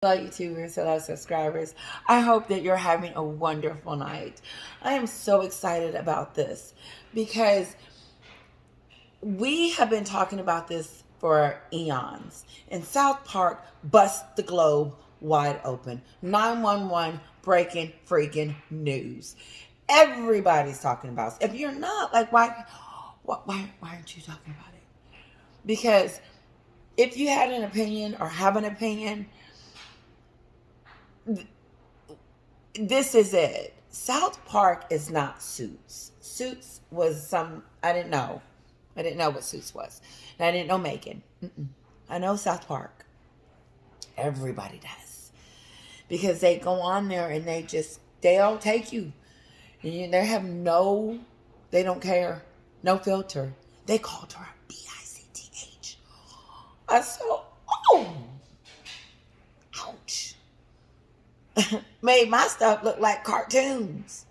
Hello, YouTubers. Hello, subscribers. I hope that you're having a wonderful night. I am so excited about this because we have been talking about this for eons. And South Park bust the globe wide open. 911 breaking freaking news. Everybody's talking about it. If you're not, like, why aren't you talking about it? Because if you had an opinion or have an opinion, this is it. South Park is not Suits. Suits was I didn't know. I didn't know what Suits was. And I didn't know Megan. I know South Park. Everybody does. Because they go on there and they don't take you. And they have they don't care. No filter. They called her a BICTH. I said, oh, ouch. Made my stuff look like cartoons.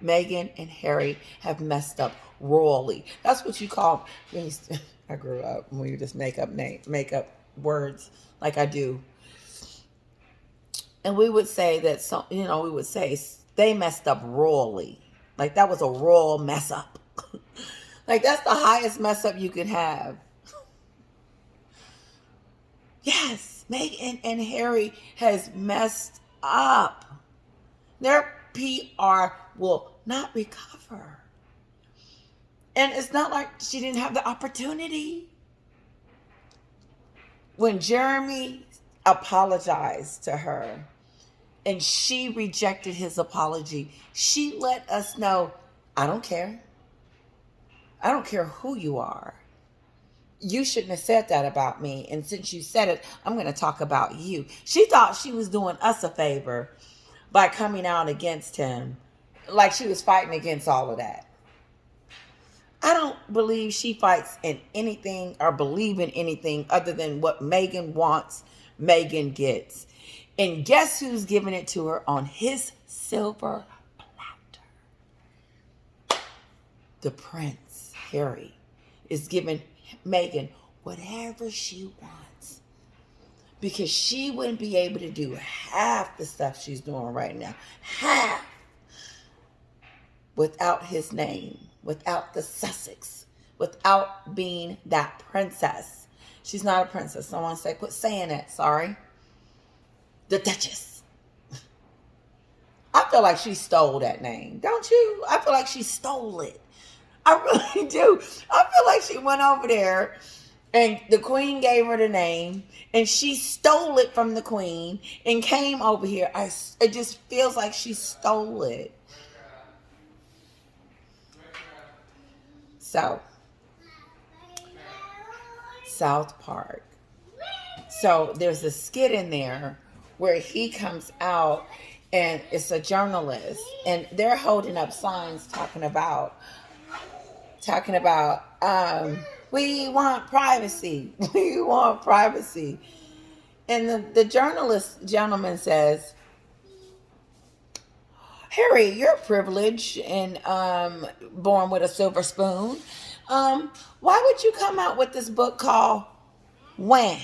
Meghan and Harry have messed up royally. That's what you call. I grew up when you just make up words like I do, and we would say that we would say they messed up royally. Like that was a royal mess up. Like that's the highest mess up you could have. Yes, Meghan and Harry has messed up. Their PR will not recover. And it's not like she didn't have the opportunity. When Jeremy apologized to her and she rejected his apology, she let us know, I don't care. I don't care who you are. You shouldn't have said that about me. And since you said it, I'm going to talk about you. She thought she was doing us a favor by coming out against him, like she was fighting against all of that. I don't believe she fights in anything or believe in anything other than what Meghan wants, Meghan gets. And guess who's giving it to her on his silver platter? The Prince, Harry, is giving Meghan whatever she wants. Because she wouldn't be able to do half the stuff she's doing right now. Half. Without his name. Without the Sussex. Without being that princess. She's not a princess. Someone say, quit saying it. Sorry. The Duchess. I feel like she stole that name. Don't you? I feel like she stole it. I really do. I feel like she went over there and the queen gave her the name and she stole it from the queen and came over here. It just feels like she stole it. So, South Park. So there's a skit in there where he comes out and it's a journalist and they're holding up signs talking about we want privacy. We want privacy. And the gentleman says, Harry, you're privileged and born with a silver spoon. Why would you come out with this book called When?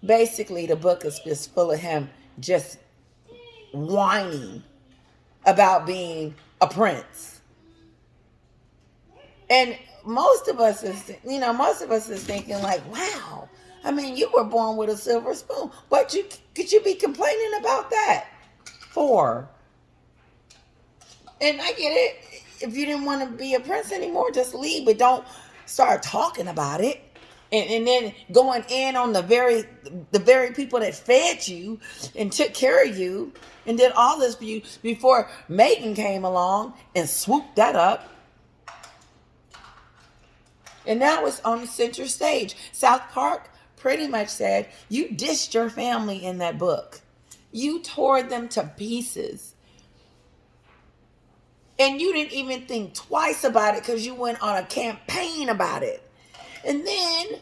Basically, the book is just full of him just whining about being a prince. And most of us is thinking like, wow, I mean, you were born with a silver spoon. What could you be complaining about that for? And I get it. If you didn't want to be a prince anymore, just leave, but don't start talking about it. And then going in on the very people that fed you and took care of you and did all this for you before Meghan came along and swooped that up. And now it's on the center stage. South Park pretty much said, you dissed your family in that book. You tore them to pieces. And you didn't even think twice about it because you went on a campaign about it. And then,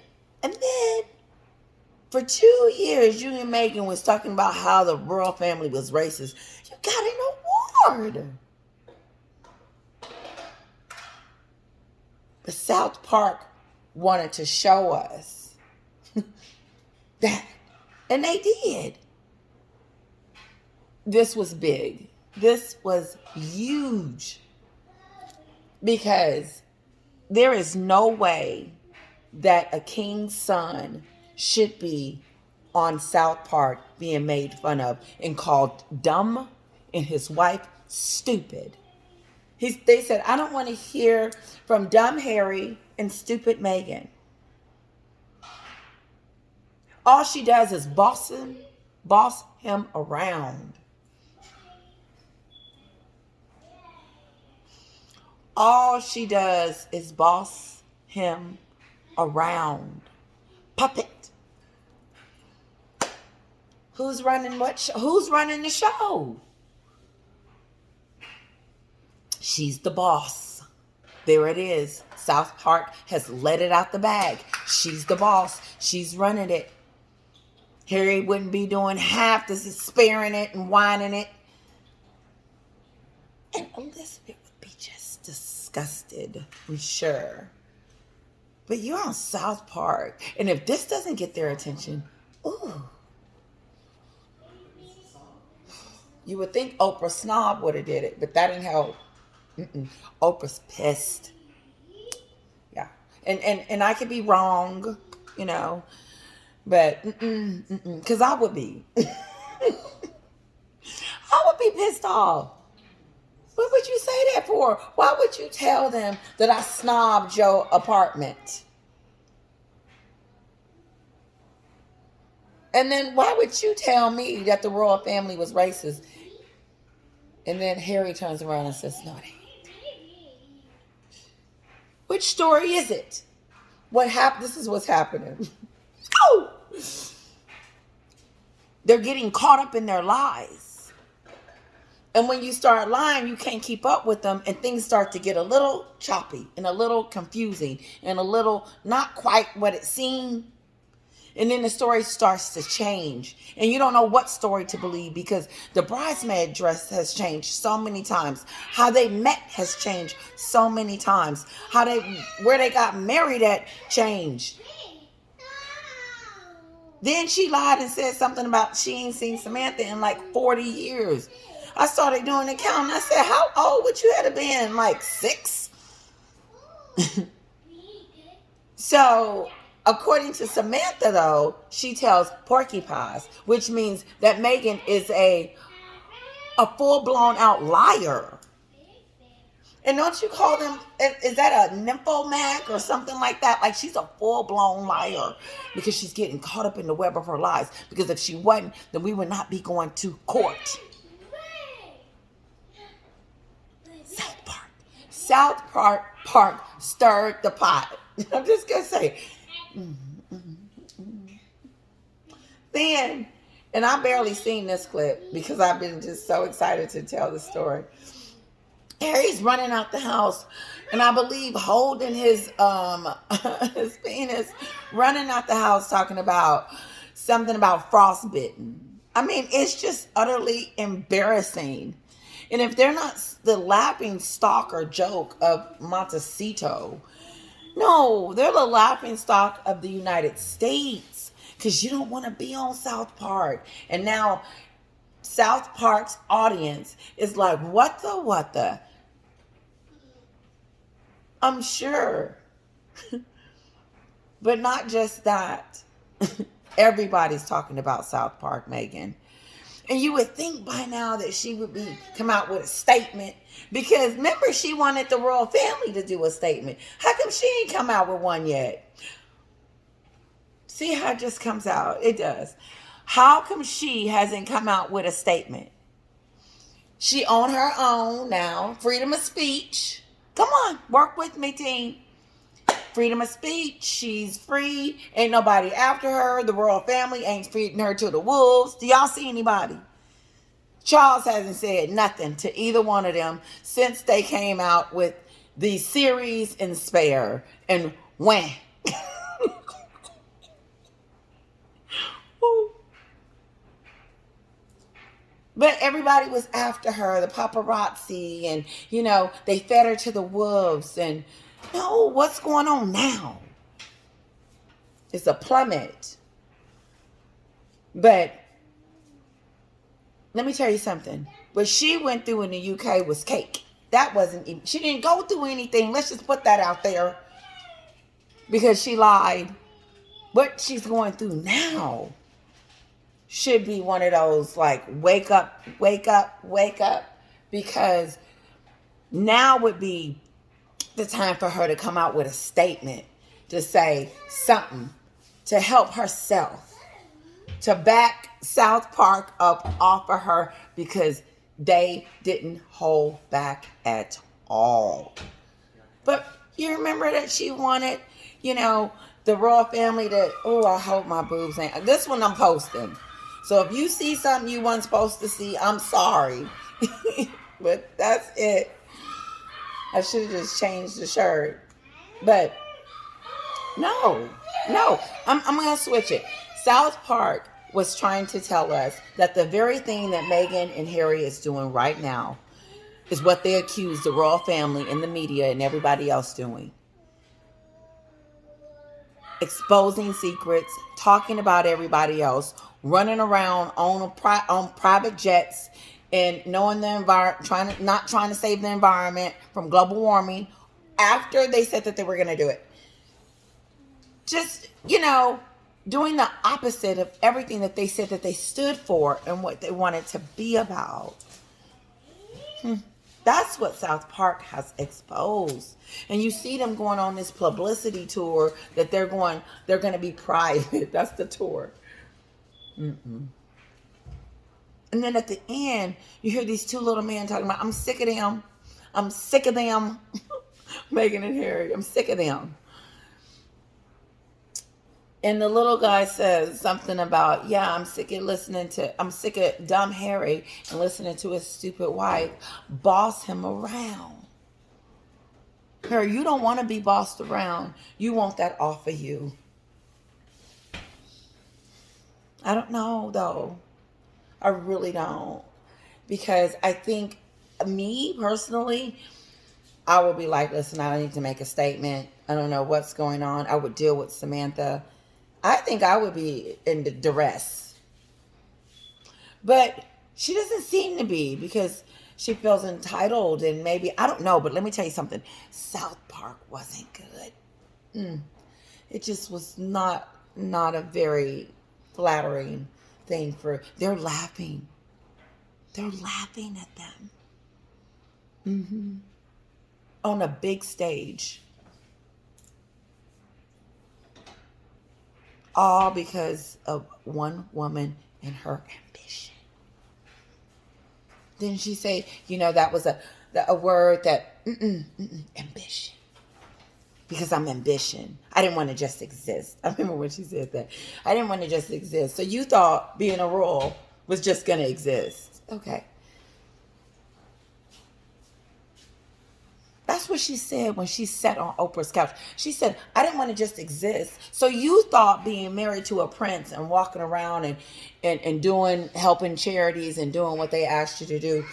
for 2 years, you and Meghan was talking about how the royal family was racist. You got in a Lord. But South Park wanted to show us that. And they did. This was big. This was huge. Because there is no way that a king's son should be on South Park being made fun of and called dumb and his wife stupid. They said, I don't want to hear from dumb Harry and stupid Meghan. All she does is boss him around. All she does is boss him around. Puppet. Who's running what? Who's running the show? She's the boss. There it is. South Park has let it out the bag. She's the boss. She's running it. Harry wouldn't be doing half this, is sparing it and whining it. And Elizabeth would be just disgusted, I'm sure. But you're on South Park. And if this doesn't get their attention, ooh. You would think Oprah Snob would have did it, but that didn't help. Oprah's pissed. Yeah. And I could be wrong, you know, but because I would be. I would be pissed off. What would you say that for? Why would you tell them that I snobbed your apartment? And then why would you tell me that the royal family was racist? And then Harry turns around and says, no, it ain't. Which story is it? What happened? This is what's happening. Oh! They're getting caught up in their lies. And when you start lying, you can't keep up with them, and things start to get a little choppy and a little confusing and a little not quite what it seemed. And then the story starts to change. And you don't know what story to believe because the bridesmaid dress has changed so many times. How they met has changed so many times. Where they got married at changed. Then she lied and said something about she ain't seen Samantha in like 40 years. I started doing the count and I said, how old would you have been? Like 6? So, according to Samantha, though, she tells porcupines, which means that Meghan is a full-blown out liar. And don't you call them, is that a nymphomaniac or something like that? Like she's a full-blown liar because she's getting caught up in the web of her lies. Because if she wasn't, then we would not be going to court. South Park stirred the pot. I'm just going to say. Then, and I barely seen this clip because I've been just so excited to tell the story. Harry's running out the house, and I believe holding his his penis, running out the house talking about something about frostbitten. I mean, it's just utterly embarrassing. And if they're not the laughing stock or joke of Montecito, no, they're the laughing stock of the United States because you don't want to be on South Park. And now South Park's audience is like, what the? I'm sure. But not just that. Everybody's talking about South Park, Meghan. And you would think by now that she would come out with a statement. Because remember, she wanted the royal family to do a statement. How come she ain't come out with one yet? See how it just comes out? It does. How come she hasn't come out with a statement? She on her own now. Freedom of speech. Come on, work with me, team. Freedom of speech. She's free. Ain't nobody after her. The royal family ain't feeding her to the wolves. Do y'all see anybody? Charles hasn't said nothing to either one of them since they came out with the series in Spare. And when? But everybody was after her, the paparazzi, and, they fed her to the wolves. And no, what's going on now? It's a plummet. But let me tell you something. What she went through in the UK was cake. That wasn't even, she didn't go through anything. Let's just put that out there. Because she lied. What she's going through now should be one of those, like, wake up, wake up, wake up. Because now would be the time for her to come out with a statement, to say something, to help herself, to back South Park up off of her, because they didn't hold back at all. But you remember that she wanted, the royal family to, I hope my boobs ain't. This one I'm posting. So if you see something you weren't supposed to see, I'm sorry. But that's it. I should have just changed the shirt. But no. I'm going to switch it. South Park was trying to tell us that the very thing that Meghan and Harry is doing right now is what they accuse the royal family and the media and everybody else doing. Exposing secrets, talking about everybody else, running around on private jets, and knowing the environment, not trying to save the environment from global warming after they said that they were going to do it. Just, doing the opposite of everything that they said that they stood for and what they wanted to be about. That's what South Park has exposed. And you see them going on this publicity tour that they're going to be private. That's the tour. And then at the end, you hear these two little men talking about, I'm sick of them. I'm sick of them. Meghan and Harry, I'm sick of them. And the little guy says something about, I'm sick of dumb Harry and listening to his stupid wife boss him around. Harry, you don't want to be bossed around. You want that off of you. I don't know, though. I really don't. Because I think, me personally, I would be like, listen, I need to make a statement. I don't know what's going on. I would deal with Samantha. I think I would be in duress. But she doesn't seem to be, because she feels entitled, and maybe, I don't know, but let me tell you something. South Park wasn't good. It just was not a very flattering thing for, they're laughing. They're laughing at them. On a big stage. All because of one woman and her ambition. Didn't she say, that was a word that, ambition. Because I'm ambition. I didn't want to just exist. I remember when she said that. I didn't want to just exist. So you thought being a royal was just going to exist. Okay. That's what she said when she sat on Oprah's couch. She said, I didn't want to just exist. So you thought being married to a prince and walking around and doing, helping charities and doing what they asked you to do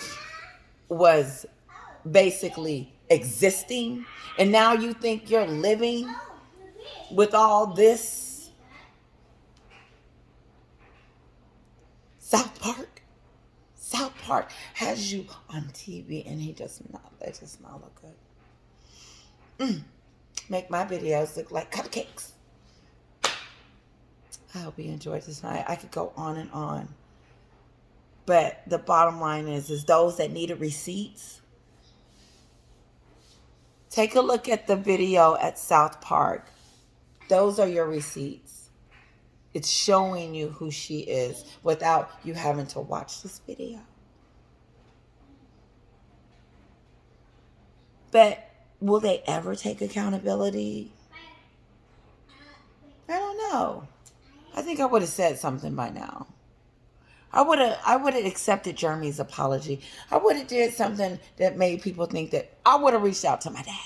was basically existing. And now you think you're living with all this? South Park has you on TV, and they just not look good. Make my videos look like cupcakes. I hope you enjoyed this night. I could go on and on. But the bottom line is those that needed receipts, take a look at the video at South Park. Those are your receipts. It's showing you who she is without you having to watch this video. But will they ever take accountability? I don't know. I think I would have said something by now. I would have accepted Jeremy's apology. I would have did something that made people think that I would have reached out to my dad.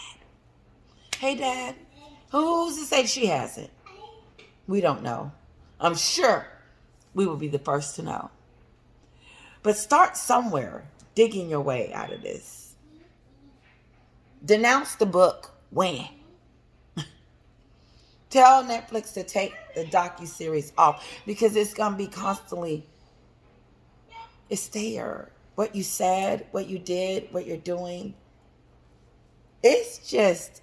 Hey, Dad, who's to say she hasn't? We don't know. I'm sure we will be the first to know. But start somewhere, digging your way out of this. Denounce the book when. Tell Netflix to take the docuseries off because it's going to be constantly, it's there. What you said, what you did, what you're doing. It's just